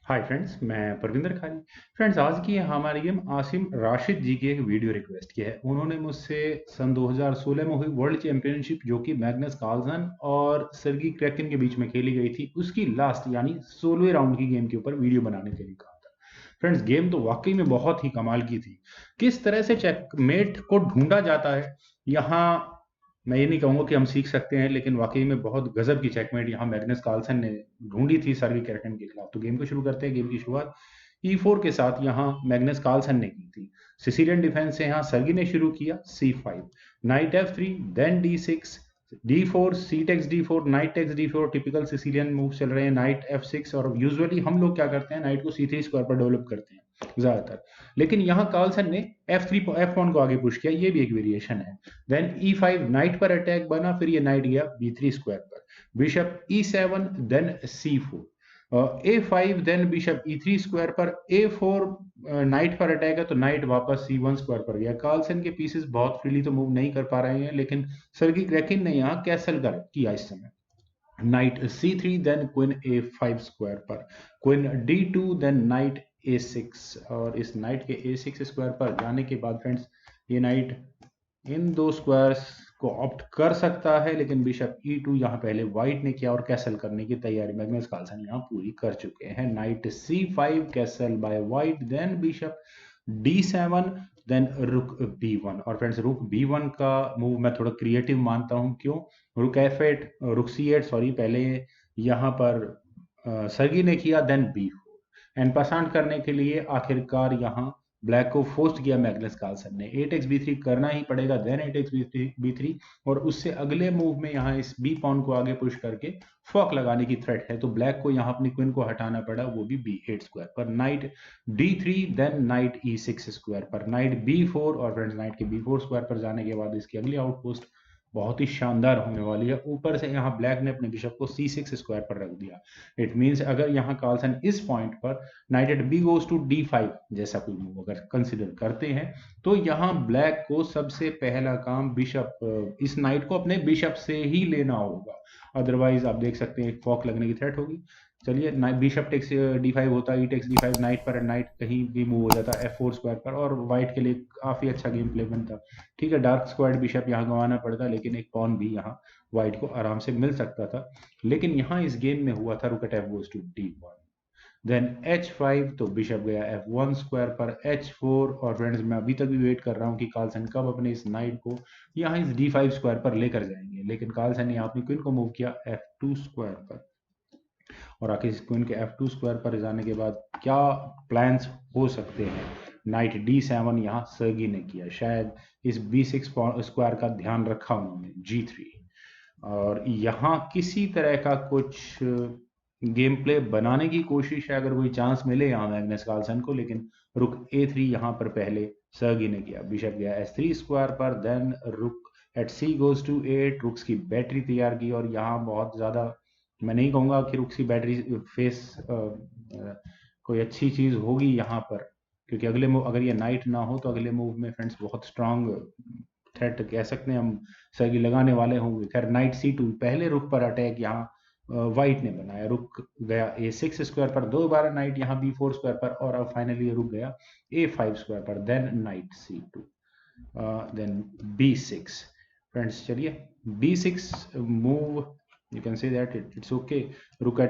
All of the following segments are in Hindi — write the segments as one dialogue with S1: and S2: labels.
S1: हाय फ्रेंड्स, मैं परविंदर खारी। फ्रेंड्स, आज की हमारी गेम आसिम राशिद जी की एक वीडियो रिक्वेस्ट की है। उन्होंने मुझसे सन 2016 में हुई वर्ल्ड चैंपियनशिप, जो कि मैग्नस कार्लसन और सर्गी क्रैकेन के बीच में खेली गई थी, उसकी लास्ट यानी 16वें राउंड की गेम के ऊपर वीडियो बनाने के लिए कहा था। फ्रेंड्स, गेम तो वाकई में बहुत ही कमाल की थी। किस तरह से चेकमेट को ढूंढा जाता है, यहाँ मैं ये नहीं कहूंगा कि हम सीख सकते हैं, लेकिन वाकई में बहुत गजब की चेकमेट यहाँ मैग्नस कार्लसन ने ढूंढी थी सर्गी कैरेटन के खिलाफ। तो गेम को शुरू करते हैं। गेम की शुरुआत E4 के साथ यहाँ मैग्नस कार्लसन ने की थी। सिसिलियन डिफेंस से यहाँ सर्गी ने शुरू किया C5, knight F3, then D6, D4, C takes D4, knight takes D4। Typical Sicilian move चल रहे हैं, नाइट F6। और यूजुअली हम लोग क्या करते हैं, नाइट को C3 स्क्वायर पर डेवलप करते हैं ज्यादातर, लेकिन यहाँ कार्लसन ने F1 को आगे पुश किया, ये भी एक वेरिएशन है। देन E5, नाइट पर अटैक बना, फिर ये नाइट गया B3 स्क्वायर पर, bishop E7, then C4, A5, then bishop E3 square पर, A4, नाइट पर अटैक है तो नाइट वापस C1 स्क्वायर पर गया। कार्लसन के पीसेस बहुत फ्रीली तो मूव नहीं कर पा रहे हैं, लेकिन सर्गी क्रैकिन ने यहाँ कैसल कर किया इस समय। Knight C3, then queen A5 square पर, queen D2, then knight A6। और इस नाइट के A6 स्क्वायर पर जाने के बाद फ्रेंड्स, ये नाइट इन दो स्क्वायर्स को ऑप्ट कर सकता है, लेकिन बिशप E2 यहाँ पहले व्हाइट ने किया और कैसल करने की तैयारी मैग्नस कार्लसन यहाँ पूरी कर चुके हैं। Knight C5, castle by white, then bishop D7, then rook B1। और फ्रेंड्स, रुक B1 का मूव मैं थोड़ा क्रिएटिव मानता हूँ। क्यों? रुक F8, रुक C8 सॉरी, पहले यहाँ पर सर्गी ने किया, देन B4 एंड पासांट करने के लिए आखिरकार यहाँ ब्लैक को फोर्स किया मैग्नस कार्लसन ने। 8x b3 करना ही पड़ेगा, देन 8x b3। और उससे अगले मूव में यहाँ इस बी पॉन को आगे पुश करके फॉक लगाने की थ्रेट है, तो ब्लैक को यहाँ अपनी क्वीन को हटाना पड़ा, वो भी B8 स्क्वायर पर। Knight D3, then knight E6 square पर, नाइट B4। और फ्रेंड्स, नाइट के B4 स्क्वायर पर जाने के बाद इसकी अगली आउटपोस्ट बहुत ही शानदार होने वाली है। ऊपर से यहाँ ब्लैक ने अपने बिशप को C6 स्क्वायर पर रख दिया। इट मींस अगर यहाँ कार्लसन इस पॉइंट पर knight at B goes to D5 जैसा कोई मूव अगर कंसिडर करते हैं, तो यहाँ ब्लैक को सबसे पहला काम बिशप, इस नाइट को अपने बिशप से ही लेना होगा। अदरवाइज आप देख सकते हैं एक फॉक लगने की थ्रेट होगी। चलिए, बिशप टेक्स D5 होता, ई टेक्स D5, नाइट पर नाइट कहीं भी मूव हो जाता F4 स्क्वायर पर, और व्हाइट के लिए काफी अच्छा गेम प्ले बनता। ठीक है, डार्क स्क्वायर बिशप यहाँ गंवाना पड़ता, लेकिन एक पॉन भी यहाँ व्हाइट को आराम से मिल सकता था। लेकिन यहाँ इस गेम में हुआ था rook at F goes to D1, then H5, तो बिशप गया F1 स्क्वायर पर, H4। और फ्रेंड्स, मैं अभी तक भी वेट कर रहा हूँ कि कार्लसन कब अपने इस नाइट को यहाँ इस D5 स्क्वायर पर लेकर जाएंगे, लेकिन कार्लसन ने अपनी क्वीन को मूव किया F2 स्क्वायर पर। और आखिर इस क्वीन के F2 स्क्वायर पर जाने के बाद क्या प्लान्स हो सकते हैं? नाइट D7 यहाँ सर्गी ने किया, शायद इस B6 स्क्वायर का ध्यान रखा उन्होंने, G3। और यहाँ किसी तरह का कुछ गेम प्ले बनाने की कोशिश है, अगर कोई चांस मिले यहाँ मैग्नस कार्लसन को, लेकिन रुक A3 यहाँ पर पहले सर्गी ने किया, बिशप गया S3 स्क्वायर पर, then rook at C goes to 8, rooks की बैटरी तैयार की। और यहाँ बहुत ज़्यादा मैं नहीं कहूँगा कि रुक्स की बैटरी फेस कोई अच्छी चीज़ होगी यहाँ पर, क्योंकि अगले मूव अगर ये नाइट ना हो तो अगले मूव में फ्रेंड्स बहुत स्ट्रांग थ्रेट कह सकते हैं हम सर्गी लगाने वाले होंगे। खैर, नाइट C2, पहले रुक पर अटैक यहाँ व्हाइट ने बनाया, रुक गया A6 स्क्वायर पर, दो बार नाइट यहाँ B4 स्क्वायर पर, और अब फाइनली रुक गया A5 स्क्वायर पर, then night C2, then B6। Friends, चलिए B6 move, you can say that it's okay. रुक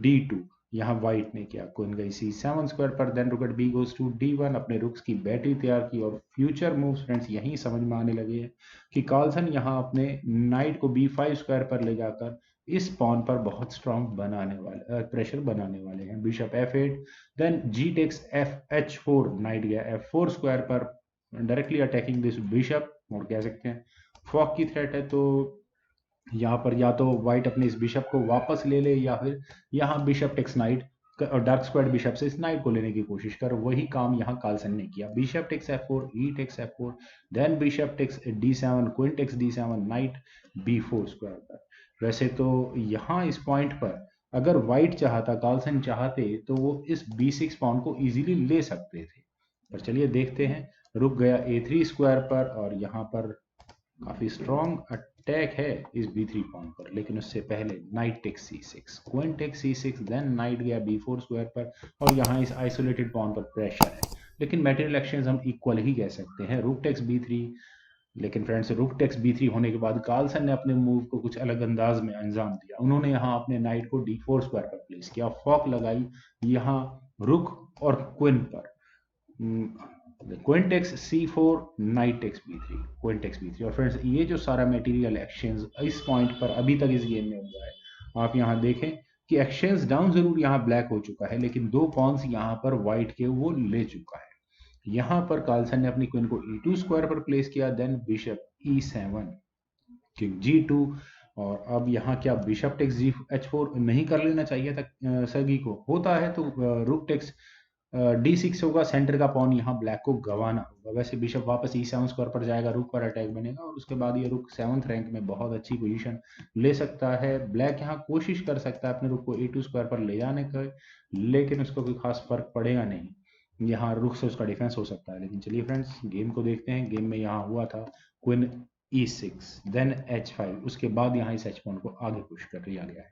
S1: D2 यहाँ व्हाइट ने किया, क्वीन गई C7 स्क्वायर पर, then rook eight B goes to D1, अपने रुक्स की बैटरी तैयार की। और फ्यूचर मूव्स फ्रेंड्स यहीं समझ में आने लगे हैं कि कार्लसन यहाँ अपने नाइट को B5 स्क्वायर पर ले जाकर इस पॉन पर बहुत स्ट्रांग बनाने वाले प्रेशर बनाने वाले हैं। Bishop F8, then G takes H4, knight गया F4 स्क्वायर पर, डायरेक्टली अटैकिंग दिस बिशप, और कह सकते हैं फॉक की थ्रेट है। तो यहाँ पर या तो व्हाइट अपने इस बिशप को वापस ले ले, या फिर यहाँ बिशप टेक्स नाइट और डार्क स्क्वायर बिशप से इस नाइट को लेने की कोशिश कर। वही काम यहाँ कार्लसन ने किया, bishop takes F4, e takes F4, then bishop takes D7, queen takes D7, knight B4 square पर। वैसे तो यहाँ इस पॉइंट पर अगर व्हाइट चाहता, कार्लसन चाहते, तो वो इस B6 पॉन को इजीली ले सकते थे। पर चलिए देखते हैं। रुक गया A3 स्क्वायर पर, और यहाँ पर काफी स्ट्रॉन्ग अटैक है इस b3 पॉन पर, लेकिन उससे पहले knight takes c6, queen takes c6, then knight गया b4 स्क्वायर पर, और यहाँ इस आइसोलेटेड पॉन पर प्रेशर है। लेकिन मेटेरियल एक्सचेंज हम इक्वल ही कह सकते हैं, रूक टेक्स b3। लेकिन फ्रेंड्स रूक टेक्स b3 होने के बाद कार्लसन ने अपने मूव को कुछ अलग अंदाज में अंजाम दिया। उन्होंने यहाँ अपने नाइट को d4 स्क्वायर पर प्लेस किया, फॉक लगाई यहाँ रुक और क्वीन पर, queen takes c4, knight takes b3, queen takes b3। और फ्रेंड्स ये जो सारा मटेरियल एक्सचेंज इस पॉइंट पर अभी तक इस गेम में हुआ है, आप यहाँ देखें कि एक्सचेंज डाउन जरूर यहाँ ब्लैक हो चुका है, लेकिन दो पॉन्स यहाँ पर व्हाइट के वो ले चुका है। यहाँ पर कार्लसन ने अपनी क्वीन को e2 स्क्वायर पर प्लेस किया, then bishop e7, king g2, और अब यहाँ क्या बिशप टेक्स h4 नहीं कर लेना चाहिए था सर्गी को? होता है तो रुक टेक्स d6 होगा, सेंटर का पॉन यहाँ ब्लैक को गंवाना होगा। वैसे बिशप वापस e7 स्क्वायर पर जाएगा, रुक पर अटैक बनेगा, और उसके बाद ये रुक 7th रैंक में बहुत अच्छी पोजीशन ले सकता है। ब्लैक यहाँ कोशिश कर सकता है अपने रुक को e2 स्क्वायर पर ले जाने का, लेकिन उसको कोई खास फर्क पड़ेगा नहीं, यहाँ रुक से उसका डिफेंस हो सकता है। लेकिन चलिए फ्रेंड्स गेम को देखते हैं। गेम में यहाँ हुआ था क्वीन e6, देन h5, उसके बाद यहाँ इस h पॉइंट को आगे पुश कर लिया गया है,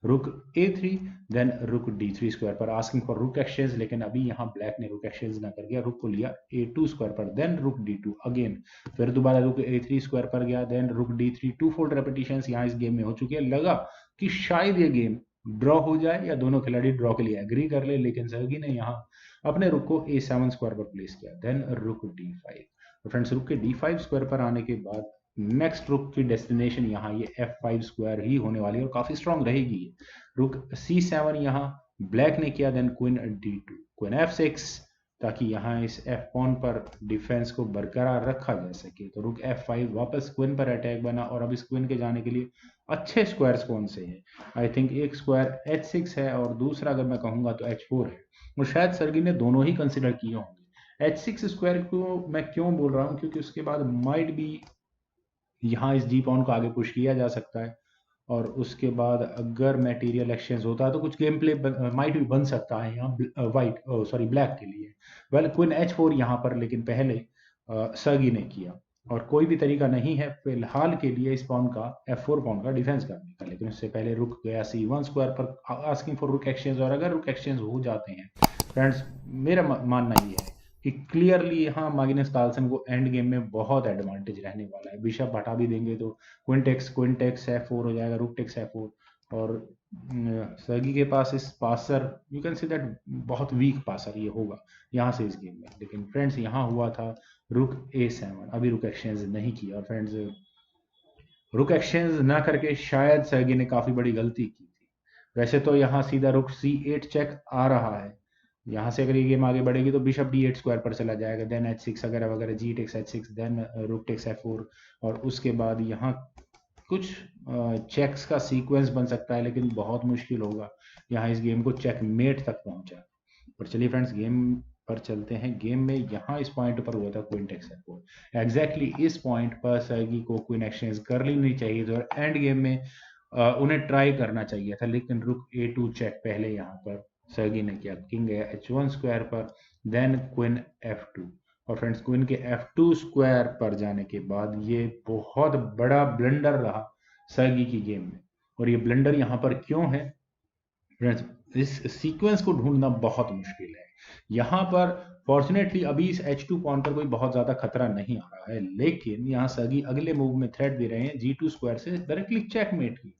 S1: रुक a3, देन रुक d3 स्क्वायर पर, आस्किंग फॉर रुक एक्सचेंज। लेकिन अभी यहाँ ब्लैक ने रुक एक्सचेंज ना कर गया, रुक को लिया a2 स्क्वायर पर, देन रुक d2 अगेन, फिर दोबारा रुक a3 स्क्वायर पर गया, देन रुक d3। टू फोल्ड रेपिटेशन यहाँ इस गेम में हो चुकी है। लगा कि शायद ये गेम ड्रॉ हो जाए या दोनों खिलाड़ी ड्रॉ के लिए एग्री कर ले, लेकिन सर्गी ने यहाँ अपने रुक को a7 स्क्वायर पर प्लेस किया, देन रुक d5। तो फ्रेंड्स रुक के d5 स्क्वायर पर आने के बाद नेक्स्ट रुक की डेस्टिनेशन यहाँ ये f5 स्क्वायर ही होने वाली है और काफी स्ट्रांग रहेगी ये। रुक c7 यहाँ ब्लैक ने किया, then queen d2, queen f6, ताकि यहाँ इस f पॉन पर डिफेंस को बरकरार रखा जा सके। तो रुक f5, वापस क्वीन पर अटैक बना, और अब इस क्वीन के जाने के लिए अच्छे स्क्वायर्स कौन से हैं? आई थिंक एक स्क्वायर h6 है और दूसरा अगर मैं कहूंगा तो h4 है, और शायद सर्गी ने दोनों ही कंसिडर किए होंगे। h6 स्क्वायर को मैं क्यों बोल रहा हूँ, क्योंकि उसके बाद माइट भी यहाँ इस जी पॉन को आगे पुश किया जा सकता है, और उसके बाद अगर मटेरियल एक्सचेंज होता है तो कुछ गेम प्ले माइट भी बन सकता है यहाँ वाइट सॉरी ब्लैक के लिए। वेल क्वीन h4 यहाँ पर, लेकिन पहले सर्गी ने किया, और कोई भी तरीका नहीं है फिलहाल के लिए इस पॉन का f4 पॉन का डिफेंस करने का। लेकिन उससे पहले रुक गया c1 स्क्वायर पर, आस्किंग फॉर रुक एक्सचेंज, और अगर रुक एक्सचेंज हो जाते हैं फ्रेंड्स, मेरा मानना ये है कि क्लियरली यहाँ मैग्नस कार्लसन को एंड गेम में बहुत एडवांटेज रहने वाला है। बिशप हटा भी देंगे तो क्वीन टेक्स f4 हो जाएगा, रुक टेक्स f4, और सर्गी के पास इस passer you can see that बहुत वीक पासर ये होगा यहाँ से इस गेम में। लेकिन फ्रेंड्स यहाँ हुआ था रुक a7, अभी रुक एक्सचेंज नहीं किया, और फ्रेंड्स रुक एक्सचेंज ना करके शायद सर्गी ने काफी बड़ी गलती की थी। वैसे तो यहाँ सीधा रुक c8 चेक आ रहा है, यहाँ से अगर ये गेम आगे बढ़ेगी तो बिशप d8 स्क्वायर पर चला जाएगा, देन h6 वगैरह वगैरह, g takes h6, then rook takes f4, और उसके बाद यहाँ कुछ चेक्स का सीक्वेंस बन सकता है, लेकिन बहुत मुश्किल होगा यहाँ इस गेम को चेकमेट तक पहुंचा। पर चलिए फ्रेंड्स गेम पर चलते हैं। गेम में यहाँ इस पॉइंट पर हुआ था क्वीन टेक्स f4, एग्जैक्टली इस पॉइंट पर सर्गी को क्वीन एक्सचेंज कर लेनी चाहिए थी, और एंड गेम में उन्हें ट्राई करना चाहिए था, लेकिन रुक a2 चेक पहले यहाँ पर सर्गी ने किया, किंग गया h1 स्क्वायर पर, देन क्वीन f2, और फ्रेंड्स क्वीन के f2 स्क्वायर पर जाने के बाद ये बहुत बड़ा ब्लंडर रहा सर्गी की गेम में। और ये ब्लंडर यहाँ पर क्यों है फ्रेंड्स, इस सीक्वेंस को ढूंढना बहुत मुश्किल है। यहाँ पर फॉर्चुनेटली अभी इस h2 पॉन पर कोई बहुत ज्यादा खतरा नहीं आ रहा है, लेकिन यहाँ सर्गी अगले मूव में थ्रेट दे रहे हैं g2 स्क्वायर से डायरेक्टली चेकमेट की,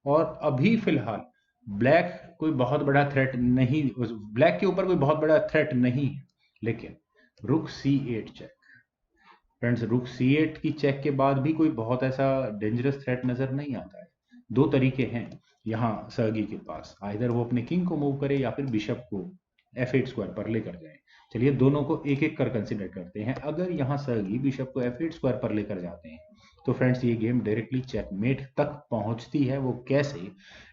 S1: और अभी फिलहाल ब्लैक कोई बहुत बड़ा थ्रेट नहीं, ब्लैक के ऊपर कोई बहुत बड़ा थ्रेट नहीं है। लेकिन रुक c8 चेक, फ्रेंड्स रुक c8 की चेक के बाद भी कोई बहुत ऐसा डेंजरस थ्रेट नजर नहीं आता है। दो तरीके हैं यहाँ सर्गी के पास, आइदर वो अपने किंग को मूव करे या फिर बिशप को f8 स्क्वायर पर लेकर जाए। चलिए दोनों को एक एक कर कंसिडर करते हैं। अगर यहाँ सर्गी बिशप को f8 स्क्वायर पर लेकर जाते हैं तो फ्रेंड्स ये गेम डायरेक्टली चेकमेट तक पहुंचती है। वो कैसे?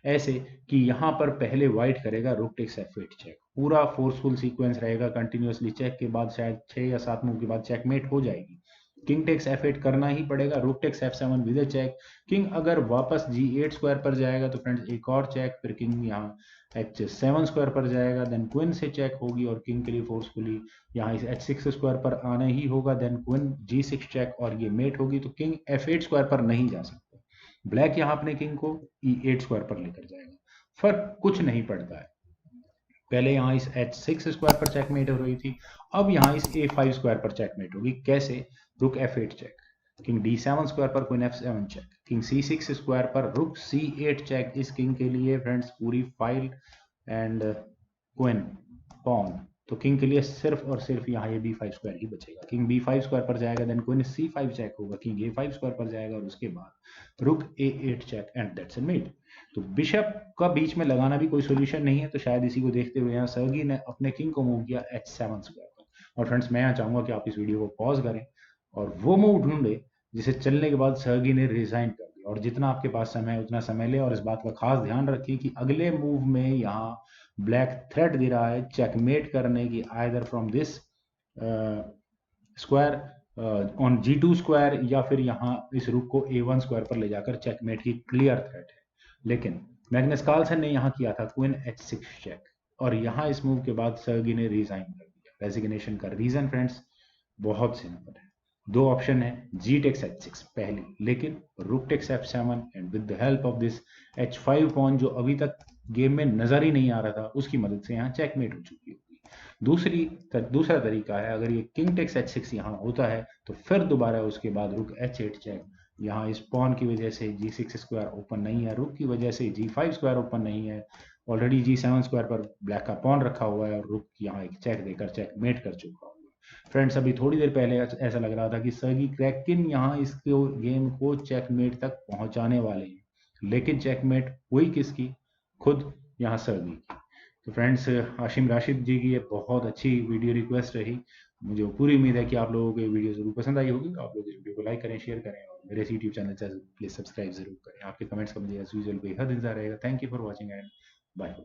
S1: ऐसे कि यहाँ पर पहले व्हाइट करेगा रुक टेक्स f8 चेक, पूरा फोर्सफुल सीक्वेंस रहेगा कंटिन्यूअसली, चेक के बाद शायद 6 या 7 मूव के बाद चेकमेट हो जाएगी। किंग टेक्स f8 करना ही पड़ेगा, रुक takes f7 with check, king अगर वापस g8 स्क्वायर पर जाएगा तो फ्रेंड्स एक और चेक, फिर किंग यहाँ h7 स्क्वायर पर जाएगा, देन क्वीन से चेक होगी, और किंग के लिए फोर्सफुली यहाँ इस h6 स्क्वायर पर आना ही होगा, देन क्वीन g6 चेक, और ये मेट होगी, तो किंग f8 स्क्वायर पर नहीं जा सकता। ब्लैक यहाँ अपने किंग को E8 स्क्वायर पर लेकर जाएगा, फर्क कुछ नहीं पड़ता है। पहले यहाँ इस H6 स्क्वायर पर चेकमेट हो रही थी, अब यहाँ इस A5 स्क्वायर पर चेकमेट होगी। कैसे? Rook F8 check, king D7 square पर queen F7 check, king C6 square पर रुक C8 चेक। इस किंग के लिए फ्रेंड्स पूरी फाइल एंड क्वीन पॉन, तो किंग के लिए सिर्फ और सिर्फ यहाँ ये B5 स्क्वायर ही बचेगा। किंग B5 स्क्वायर पर जाएगा, देन क्वीन C5 चेक होगा, किंग A5 स्क्वायर पर जाएगा और उसके बाद rook A8 check and that's a mate. तो बिशप का बीच में लगाना भी कोई सोल्यूशन नहीं है, तो शायद इसी को देखते हुए यहाँ सर्गी ने अपने किंग को मूव किया H7 स्क्वायर पर। और फ्रेंड्स मैं यहाँ चाहूंगा कि आप इस वीडियो को पॉज करें और वो मूव ढूंढे जिसे चलने के बाद सर्गी ने रिजाइन कर दिया। और जितना आपके पास समय है उतना समय ले, और इस बात का खास ध्यान रखिए कि अगले मूव में यहाँ ब्लैक थ्रेट दे रहा है चेकमेट करने की, either from this square on G2 square, या फिर यहाँ इस रुक को A1 स्क्वायर पर ले जाकर चेकमेट की क्लियर थ्रेट है। लेकिन मैग्नस कार्लसन ने यहाँ किया था क्वीन H6 चेक, और यहाँ इस मूव के बाद सर्गी ने रिजाइन कर दिया। रेजिग्नेशन का रीजन फ्रेंड्स बहुत सिंपल है, दो ऑप्शन है, G टेक्स H6 पहली, लेकिन rook takes F7 and with the help of this H5 pawn जो अभी तक गेम में नजर ही नहीं आ रहा था, उसकी मदद से यहाँ चेकमेट हो चुकी होगी। दूसरा तरीका है, अगर ये किंग टेक्स H6 यहाँ होता है तो फिर दोबारा उसके बाद रुक H8 चेक। यहाँ इस पॉन की वजह से G6 स्क्वायर ओपन नहीं है, रुक की वजह से G5 स्क्वायर ओपन नहीं है, ऑलरेडी G7 स्क्वायर पर ब्लैक का पॉन रखा हुआ है और रुक यहाँ एक चेक देकर चेकमेट कर चुका हूँ। फ्रेंड्स अभी थोड़ी देर पहले ऐसा लग रहा था कि सर्गी क्रैकिन यहाँ इस गेम को चेकमेट तक पहुंचाने वाले हैं, लेकिन चेकमेट हुई किसकी? खुद यहाँ सर्गी की। तो फ्रेंड्स हाशिम राशिद जी की ये बहुत अच्छी वीडियो रिक्वेस्ट रही। मुझे पूरी उम्मीद है कि आप लोगों को ये वीडियो जरूर पसंद आई होगी। तो आप लोग इस वीडियो को लाइक करें, शेयर करें और मेरे यूट्यूब चैनल से प्लीज सब्सक्राइब जरूर करें। आपके कमेंट्स का मुझे एज यूजुअल बेहद इंतजार रहेगा। Thank you for watching and bye.